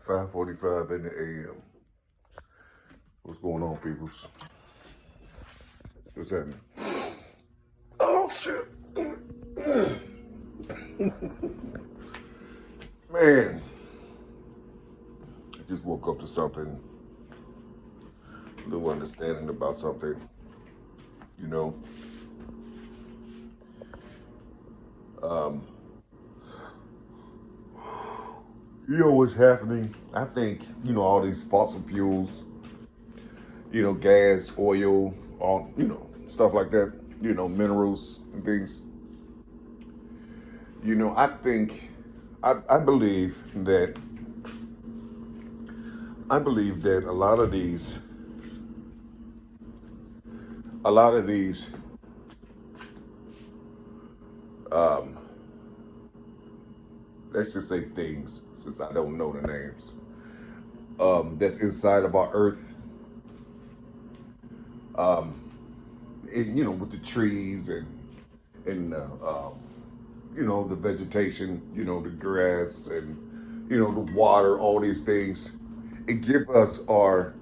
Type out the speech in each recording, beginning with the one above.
5:45 in the AM. What's going on, peoples? What's happening? Oh shit, man! I just woke up to something, a little understanding about something. You know, um, what's happening? I think all these fossil fuels, gas, oil, all stuff like that. Minerals and things. I think I believe that a lot of these um, let's just say things, since I don't know the names, that's inside of our earth, um, with the trees and the vegetation, the grass and the water, all these things. It give us our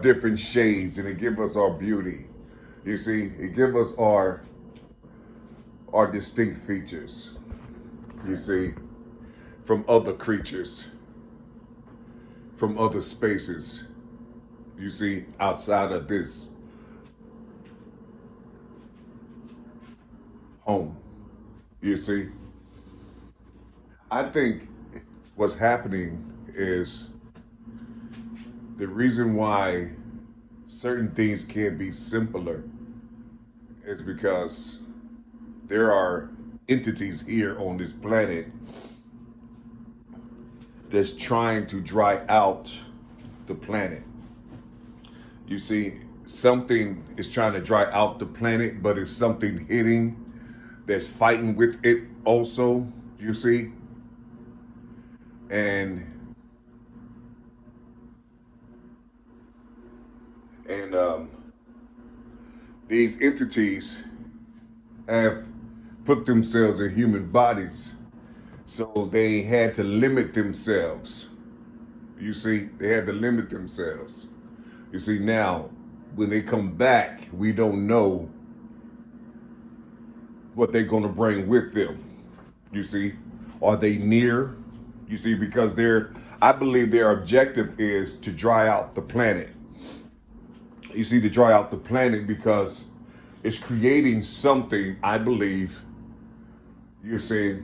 different shades, and it give us our beauty. You see, it give us our distinct features. You see, from other creatures, from other spaces. You see, outside of this home. You see, I think what's happening is the reason why certain things can't be simpler is because there are entities here on this planet that's trying to dry out the planet. You see, something is trying to dry out the planet, but it's something hitting that's fighting with it also, you see. And and these entities have put themselves in human bodies, so they had to limit themselves. You see, they had to limit themselves. You see, now when they come back, we don't know what they're going to bring with them. You see, are they near? You see, because I believe their objective is to dry out the planet. You see, to dry out the planet because it's creating something, I believe, you see,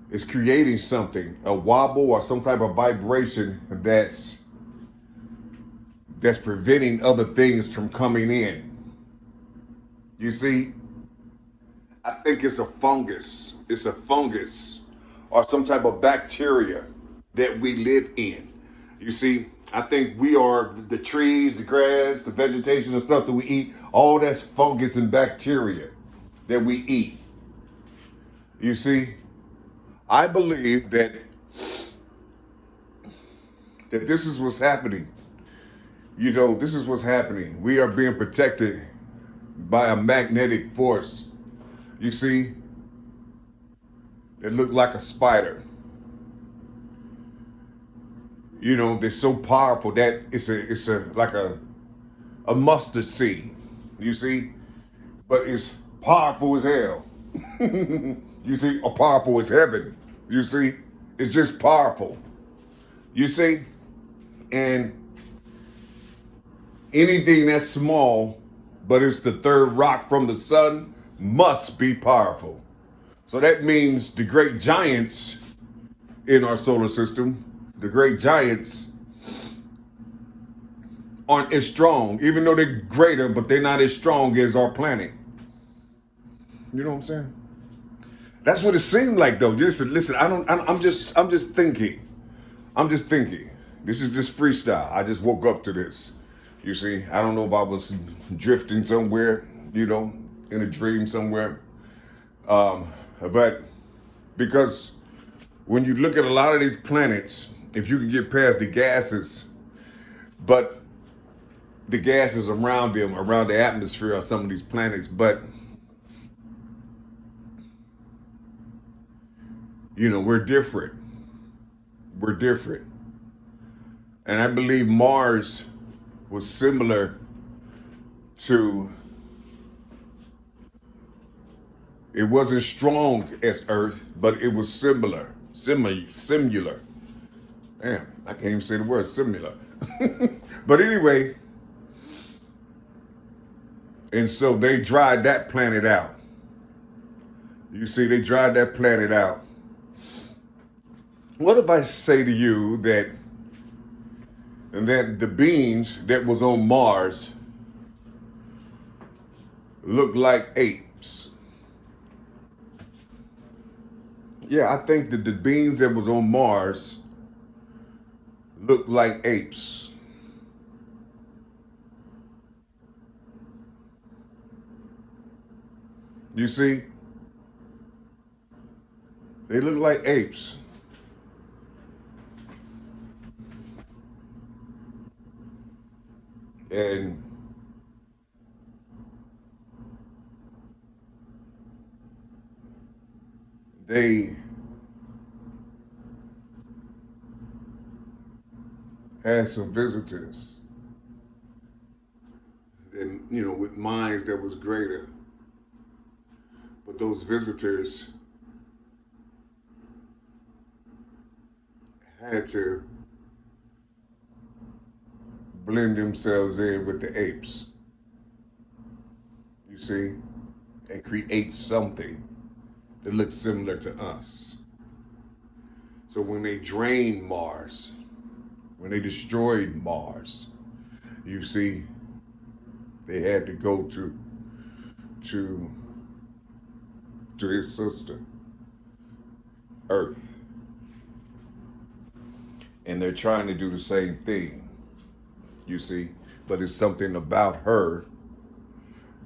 it's creating something, a wobble or some type of vibration that's preventing other things from coming in. You see, I think it's a fungus. It's a fungus or some type of bacteria that we live in. You see, I think we are the trees, the grass, the vegetation, the stuff that we eat. All that's fungus and bacteria that we eat. You see, I believe that this is what's happening. This is what's happening. We are being protected by a magnetic force. You see, it looked like a spider. They're so powerful that it's a like a mustard seed. You see, but it's powerful as hell. You see, or powerful as heaven. You see, it's just powerful. You see, and anything that's small, but it's the third rock from the sun, must be powerful. So that means the great giants in our solar system, the great giants aren't as strong, even though they're greater, but they're not as strong as our planet. You know what I'm saying? That's what it seemed like, though. Listen. I'm just thinking. I'm just thinking. This is just freestyle. I just woke up to this. You see, I don't know if I was drifting somewhere, in a dream somewhere. But because when you look at a lot of these planets, if you can get past the gases, but the gases around them, around the atmosphere of some of these planets, but We're different. We're different. And I believe Mars was similar to, it wasn't strong as Earth, but it was similar. Damn, I can't even say the word similar. But anyway, and so they dried that planet out. You see, they dried that planet out. What if I say to you that the beings that was on Mars looked like apes? Yeah, I think that the beings that was on Mars looked like apes. You see, they look like apes. And they had some visitors, and with minds that was greater. But those visitors had to blend themselves in with the apes, you see, and create something that looks similar to us. So when they drained Mars, when they destroyed Mars, you see, they had to go to his sister, Earth. And they're trying to do the same thing, you see, but it's something about her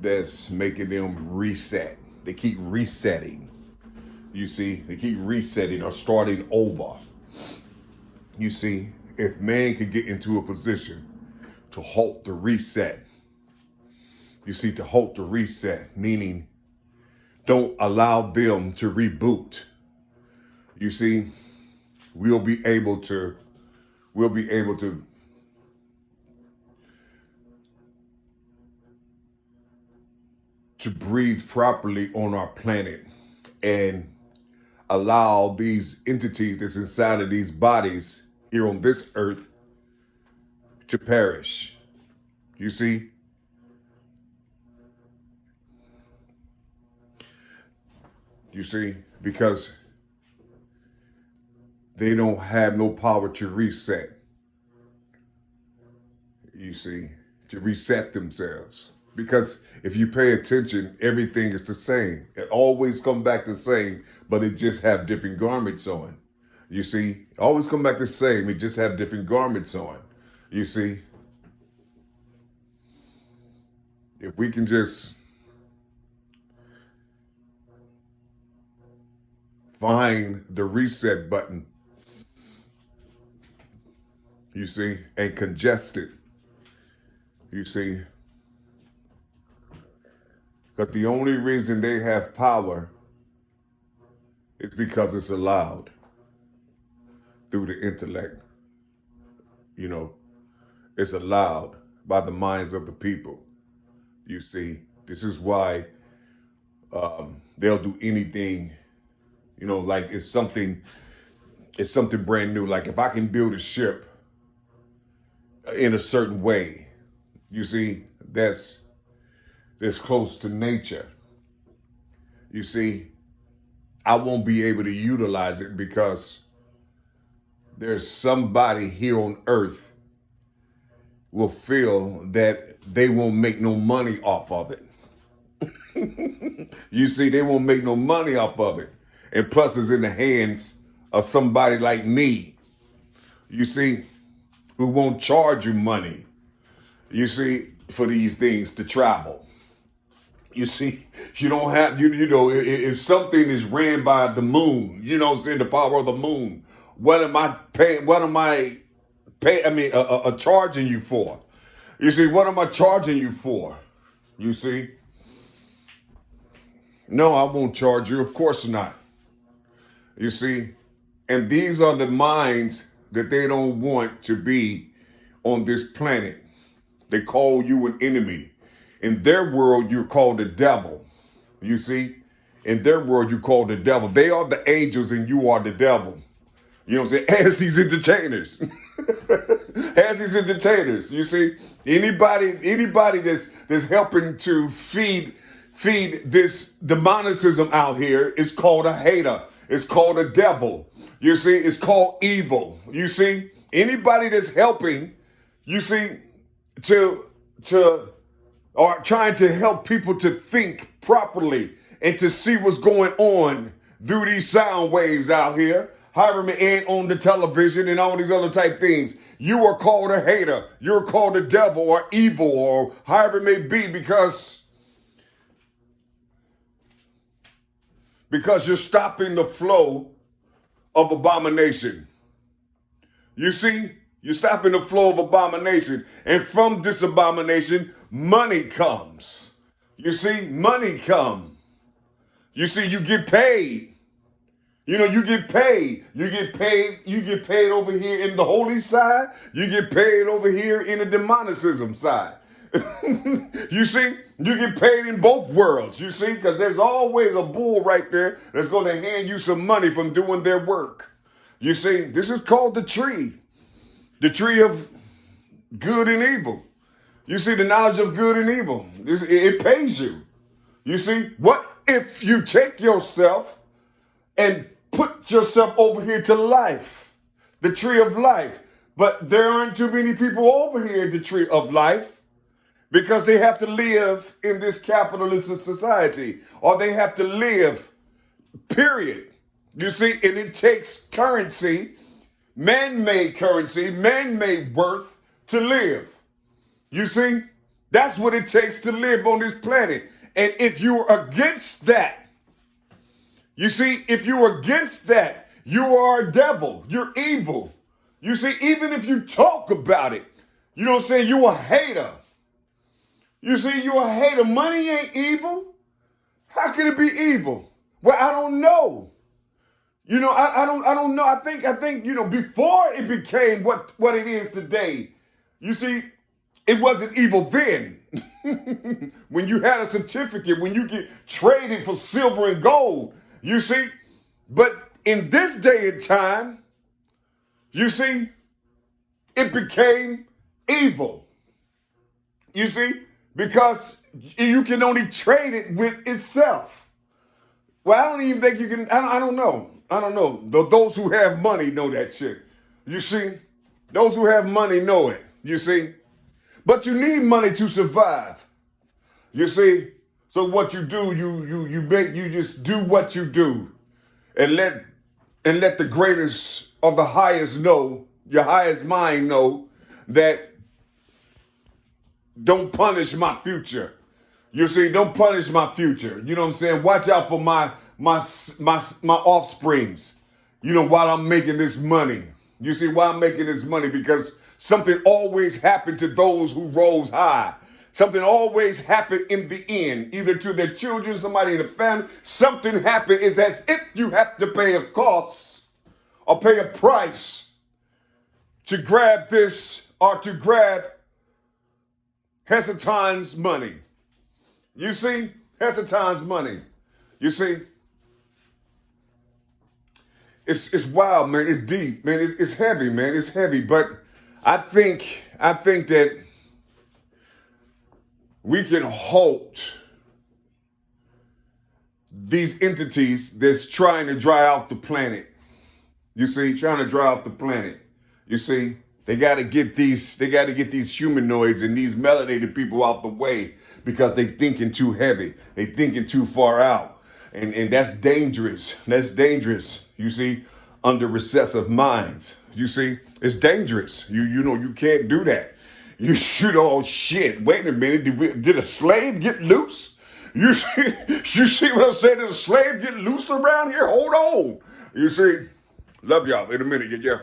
that's making them reset. They keep resetting, you see, they keep resetting or starting over. You see, if man could get into a position to halt the reset, you see, to halt the reset, meaning don't allow them to reboot. You see, we'll be able to we'll be able to breathe properly on our planet and allow these entities that's inside of these bodies here on this earth to perish. You see? You see? Because they don't have no power to reset. You see? To reset themselves. Because if you pay attention, everything is the same. It always come back the same, but it just have different garments on. You see? Always come back the same. It just have different garments on. You see? If we can just find the reset button, you see, and congest it, you see, because the only reason they have power is because it's allowed through the intellect. You know, it's allowed by the minds of the people. You see, this is why they'll do anything. Like it's something brand new. Like if I can build a ship in a certain way, you see, that's close to nature. You see, I won't be able to utilize it because there's somebody here on earth will feel that they won't make no money off of it. You see, they won't make no money off of it. And plus it's in the hands of somebody like me, you see, who won't charge you money, you see, for these things to travel. You see, you don't have, if something is ran by the moon, it's in the power of the moon. What am I paying? What am I pay? I mean, charging you for? You see, what am I charging you for? You see, no, I won't charge you. Of course not. You see? And these are the minds that they don't want to be on this planet. They call you an enemy. In their world, you're called the devil. You see? In their world, you call the devil. They are the angels and you are the devil. You know what I'm saying? As these entertainers. As these entertainers. You see? Anybody that's helping to feed this demonicism out here is called a hater. It's called a devil. You see? It's called evil. You see? Anybody that's helping, you see, to or trying to help people to think properly and to see what's going on through these sound waves out here, however, and on the television and all these other type things. You are called a hater. You're called a devil or evil or however it may be because you're stopping the flow of abomination. You see? You're stopping the flow of abomination. And from this abomination, money comes. You see? Money comes. You see, you get paid. You know, you get paid. You get paid over here in the holy side. You get paid over here in the demonicism side. You see, you get paid in both worlds, you see, because there's always a bull right there that's going to hand you some money from doing their work. You see, this is called the tree of good and evil. You see, the knowledge of good and evil, it pays you. You see, what if you take yourself and put yourself over here to life, the tree of life, but there aren't too many people over here at the tree of life, because they have to live in this capitalist society, or they have to live, period. You see, and it takes currency, man-made worth to live. You see, that's what it takes to live on this planet. And if you're against that, you see, if you're against that, you are a devil, you're evil. You see, even if you talk about it, you know what I'm saying, you're a hater. You see, you're a hater. Money ain't evil. How can it be evil? Well, I don't know. You know, I don't know. I think, you know, before it became what it is today, you see, it wasn't evil then. When you had a certificate, when you get traded for silver and gold, you see. But in this day and time, you see, it became evil. You see, because you can only trade it with itself. Well, I don't even think you can, I don't know. I don't know. Those who have money know that shit. You see? Those who have money know it. You see? But you need money to survive. You see? So what you do, you just do what you do. And let the greatest of the highest know, your highest mind know that don't punish my future. You see, don't punish my future. You know what I'm saying? Watch out for my offsprings. You know, while I'm making this money. You see, why I'm making this money? Because something always happened to those who rose high. Something always happened in the end, either to their children, somebody in the family. Something happened. It's as if you have to pay a cost or pay a price to grab this or to grab Hezekiah's money. You see, Hezekiah's money. You see, it's wild, man. It's deep, man. It's heavy, man. It's heavy. But I think that we can halt these entities that's trying to dry out the planet. You see, trying to dry out the planet. You see, they got to get these humanoids and these melanated people out the way because they thinking too heavy. They thinking too far out. And that's dangerous. That's dangerous. You see, under recessive minds. You see, it's dangerous. You know, you can't do that. You shoot, oh shit, wait a minute, did a slave get loose? You see what I'm saying? Did a slave get loose around here? Hold on. You see, love y'all. In a minute, get ya.